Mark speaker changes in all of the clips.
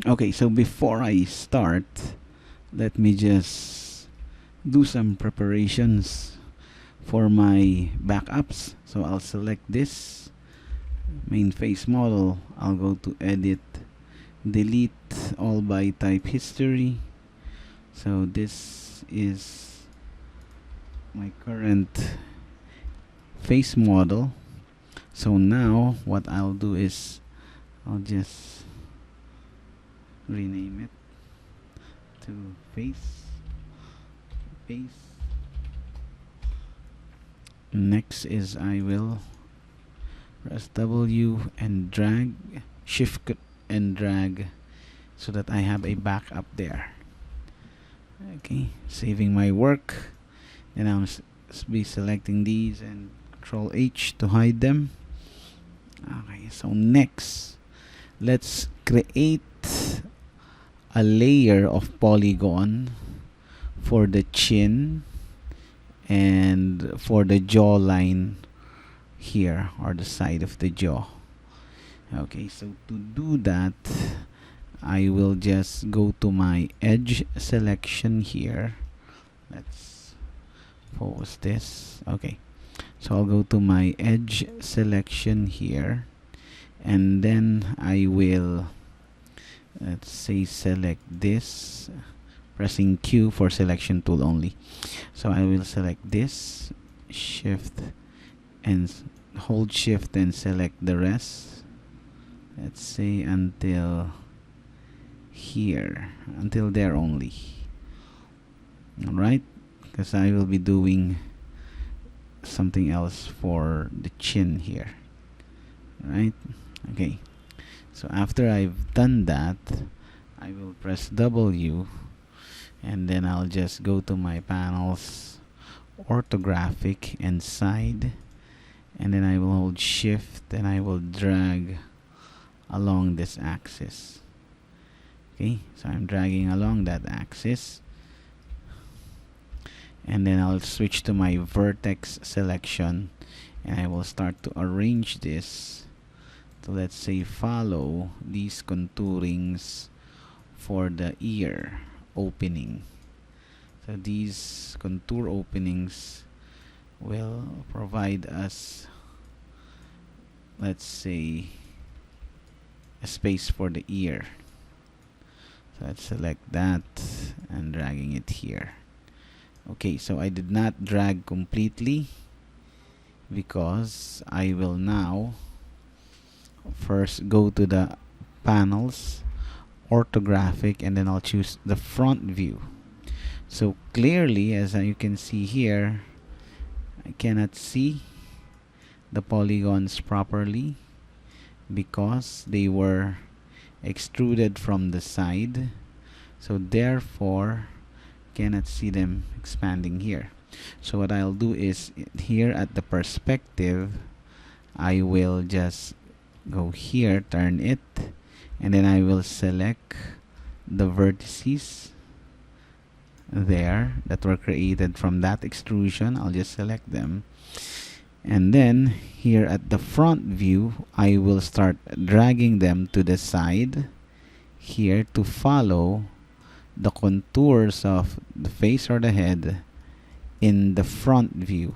Speaker 1: Okay, so before I start, let me just do some preparations for my backups. So I'll select this main face model. I'll go to edit, delete all by type history. So this is my current face model. So now what I'll do is I'll just rename it to face. Next is I will press W and drag, shift and drag, so that I have a backup there. Okay, saving my work. Then I'll be selecting these and Control H to hide them. Okay, so next, let's create a layer of polygon for the chin and for the jawline here, or the side of the jaw. Okay, so to do that, I will just go to my edge selection here. Let's focus this. Okay, so I'll go to my edge selection here, and then I will, let's say, select this, pressing Q for selection tool only. So I will select this, shift and hold shift and select the rest. Let's say until here, until there only. Alright, because I will be doing something else for the chin here. Right? Okay, so after I've done that, I will press W, and then I'll just go to my panels, orthographic and side, and then I will hold shift and I will drag along this axis. Okay, so I'm dragging along that axis, and then I'll switch to my vertex selection, and I will start to arrange this to, let's say, follow these contourings for the ear opening. So these contour openings will provide us, let's say, a space for the ear. So let's select that and dragging it here. Okay, so I did not drag completely because I will now first go to the panels, orthographic, and then I'll choose the front view. So clearly, as you can see here, I cannot see the polygons properly because they were extruded from the side, so therefore cannot see them expanding here. So what I'll do is, here at the perspective, I will just go here, turn it, and then I will select the vertices there that were created from that extrusion. I'll just select them, and then here at the front view, I will start dragging them to the side here to follow the contours of the face or the head in the front view.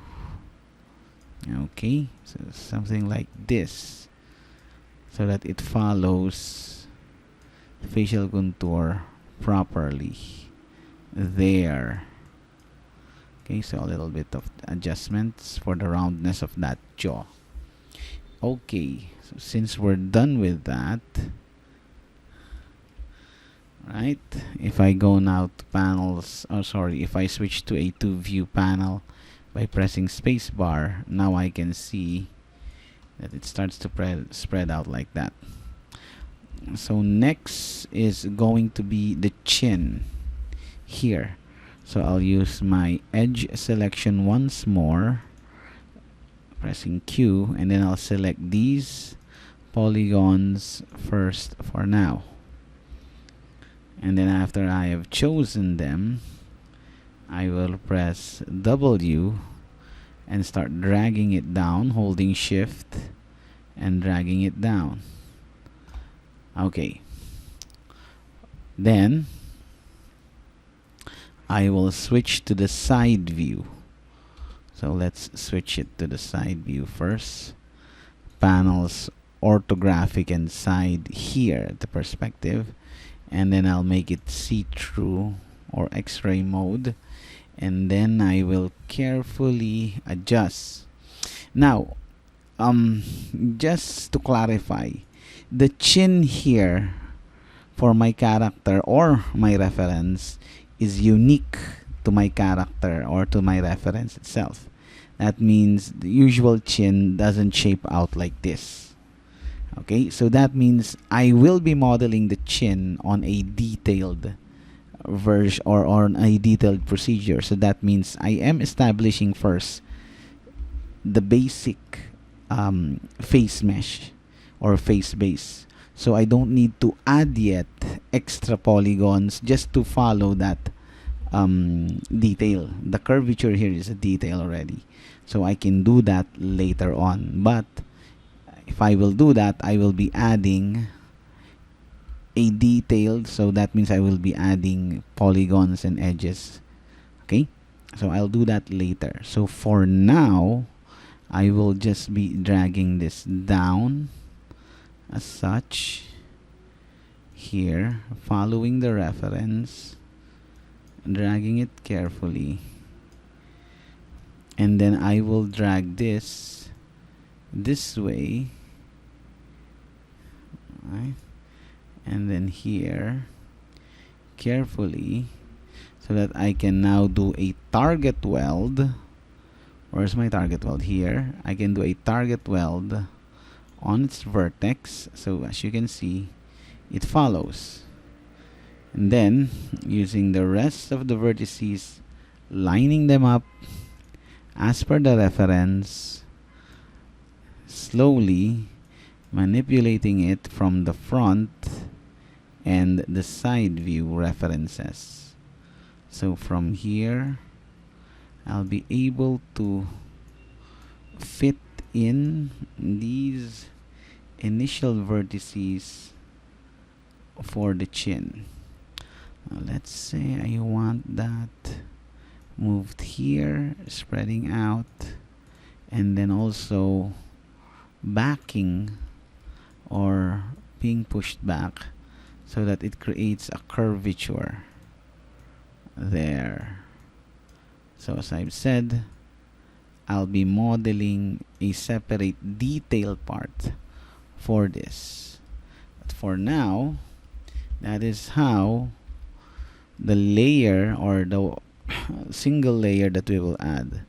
Speaker 1: Okay, so something like this, so that it follows facial contour properly there. Okay, so a little bit of adjustments for the roundness of that jaw. Okay, so since we're done with that, right, if I go now to panels, if I switch to a 2-view panel by pressing spacebar, now I can see that it starts to spread out like that. So next is going to be the chin here. So I'll use my edge selection once more, pressing Q, and then I'll select these polygons first for now. And then after I have chosen them, I will press W and start dragging it down, holding shift and dragging it down. Okay, Then I will switch to the side view. So let's switch it to the side view first. Panels, orthographic, and side here, the perspective. And then I'll make it see-through or X-ray mode. And then I will carefully adjust. Now, just to clarify, the chin here for my character or my reference is unique to my character or to my reference itself. That means the usual chin doesn't shape out like this. Okay, so that means I will be modeling the chin on a detailed version or on a detailed procedure. So that means I am establishing first the basic face mesh or face base. So I don't need to add yet extra polygons just to follow that detail. The curvature here is a detail already. So I can do that later on. But if I will do that, I will be adding a detail. So that means I will be adding polygons and edges. Okay? So I'll do that later. So for now, I will just be dragging this down as such here, following the reference, dragging it carefully, and then I will drag this way, right? And then here carefully, so that I can now do a target weld. Where's my target weld? Here. I can do a target weld on its vertex. So as you can see, it follows. And then using the rest of the vertices, lining them up as per the reference, slowly manipulating it from the front and the side view references. So from here, I'll be able to fit in these initial vertices for the chin. Let's say I want that moved here, spreading out, and then also backing or being pushed back so that it creates a curvature there. So as I've said, I'll be modeling a separate detail part for this. But for now, that is how the layer or the single layer that we will add,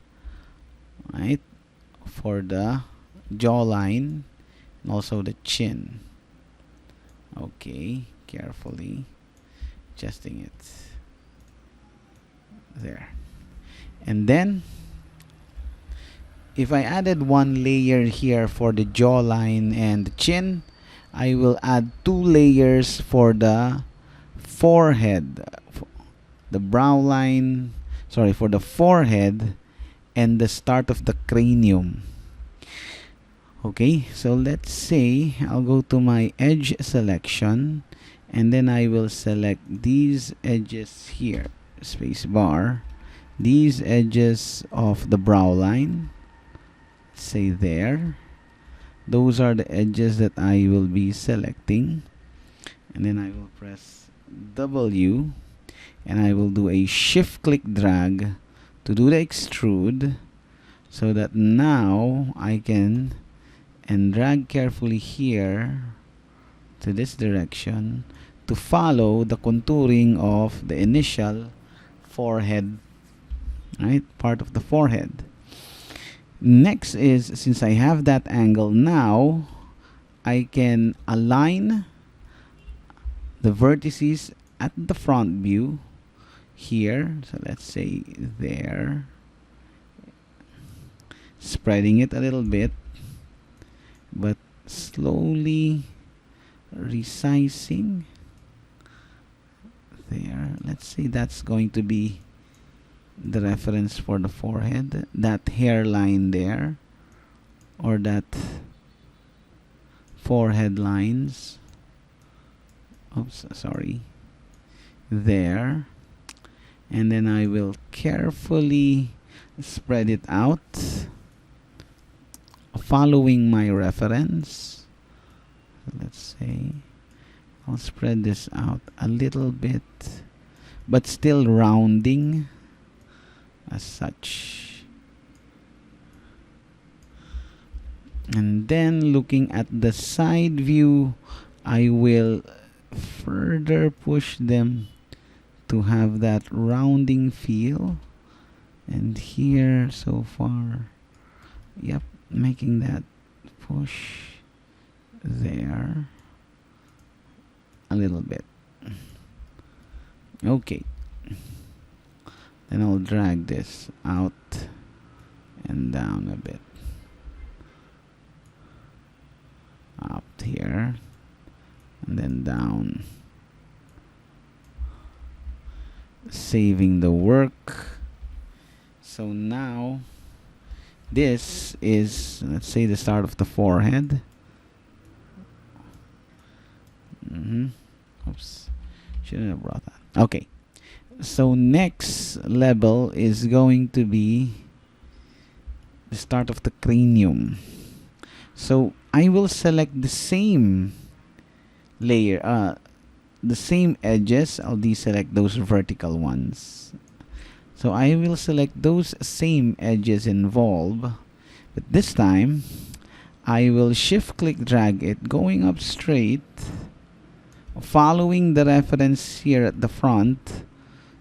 Speaker 1: right, for the jawline and also the chin. Okay, carefully adjusting it there. And then if I added one layer here for the jawline and the chin, I will add 2 layers for the forehead, the brow line, sorry, for the forehead and the start of the cranium. Okay, so let's say I'll go to my edge selection, and then I will select these edges here, space bar, these edges of the brow line, say there. Those are the edges that I will be selecting, and then I will press W, and I will do a shift click drag to do the extrude, so that now I can and drag carefully here to this direction to follow the contouring of the initial forehead, right, part of the forehead. Next is, since I have that angle now, I can align the vertices at the front view here. So let's say there, spreading it a little bit, but slowly resizing there. Let's say that's going to be the reference for the forehead, that hairline there, or that forehead lines. Oops, sorry. there, and then I will carefully spread it out following my reference. Let's say I'll spread this out a little bit, but still rounding as such. And then looking at the side view, I will further push them to have that rounding feel. And here so far, yep, making that push there a little bit. Okay, then I'll drag this out and down a bit, up here and then down, saving the work. So now this is, let's say, the start of the forehead. Oops, shouldn't have brought that. Okay, so next level is going to be the start of the cranium. So I will select the same layer, the same edges. I'll deselect those vertical ones. So I will select those same edges involved, but this time I will shift click drag it going up straight, following the reference here at the front.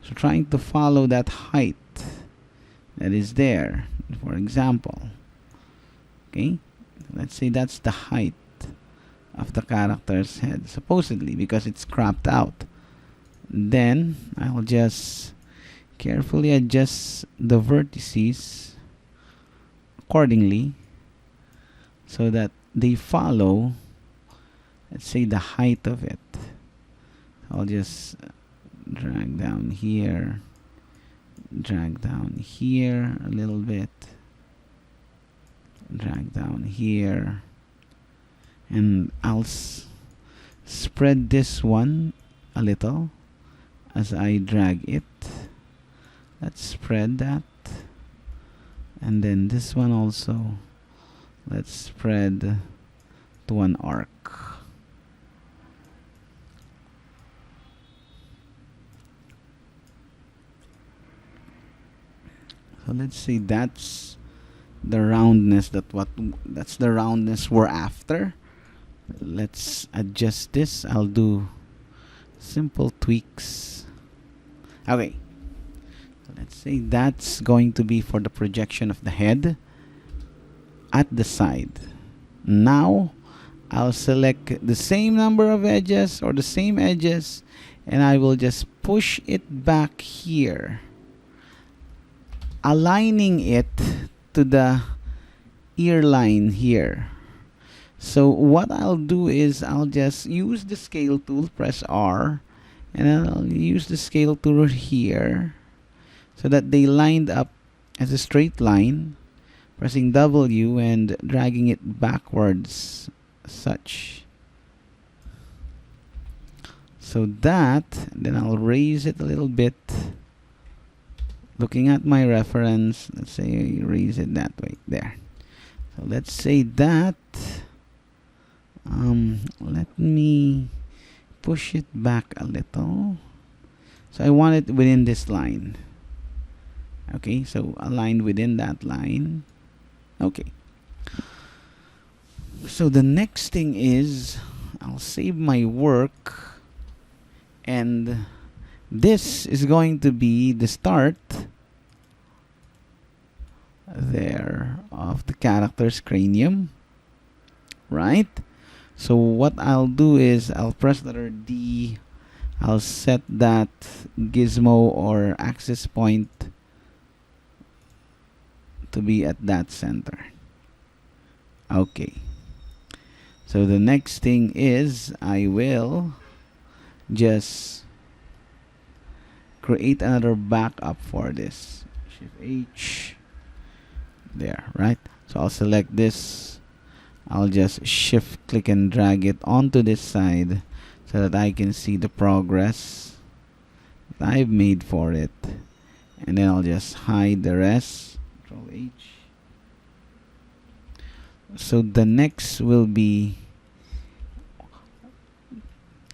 Speaker 1: So trying to follow that height that is there, for example. Okay, let's say that's the height of the character's head, supposedly, because it's cropped out. Then I'll just carefully adjust the vertices accordingly so that they follow, let's say, the height of it. I'll just drag down here, drag down here a little bit, drag down here, and I'll spread this one a little as I drag it. Let's spread that, and then this one also, let's spread to an arc. So let's say that's the roundness that's the roundness we're after. Let's adjust this. I'll do simple tweaks. Okay, let's say that's going to be for the projection of the head at the side. Now I'll select the same number of edges or the same edges, and I will just push it back here, aligning it to the ear line here. So what I'll do is I'll just use the scale tool, press R, and I'll use the scale tool here so that they lined up as a straight line, pressing W and dragging it backwards, such. So that, then I'll raise it a little bit, looking at my reference. Let's say raise it that way, there. So let's say that, let me push it back a little. So I want it within this line. Okay, so aligned within that line. Okay. So the next thing is I'll save my work, and this is going to be the start there of the character's cranium, right? So what I'll do is I'll press letter D. I'll set that gizmo or access point to be at that center. Okay. So the next thing is I will just create another backup for this. Shift H. There, right? So I'll select this. I'll just shift click and drag it onto this side so that I can see the progress I've made for it, and then I'll just hide the rest. Control H. So the next will be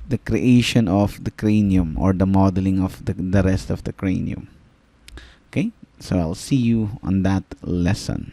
Speaker 1: the creation of the cranium, or the modeling of the rest of the cranium. Okay, so I'll see you on that lesson.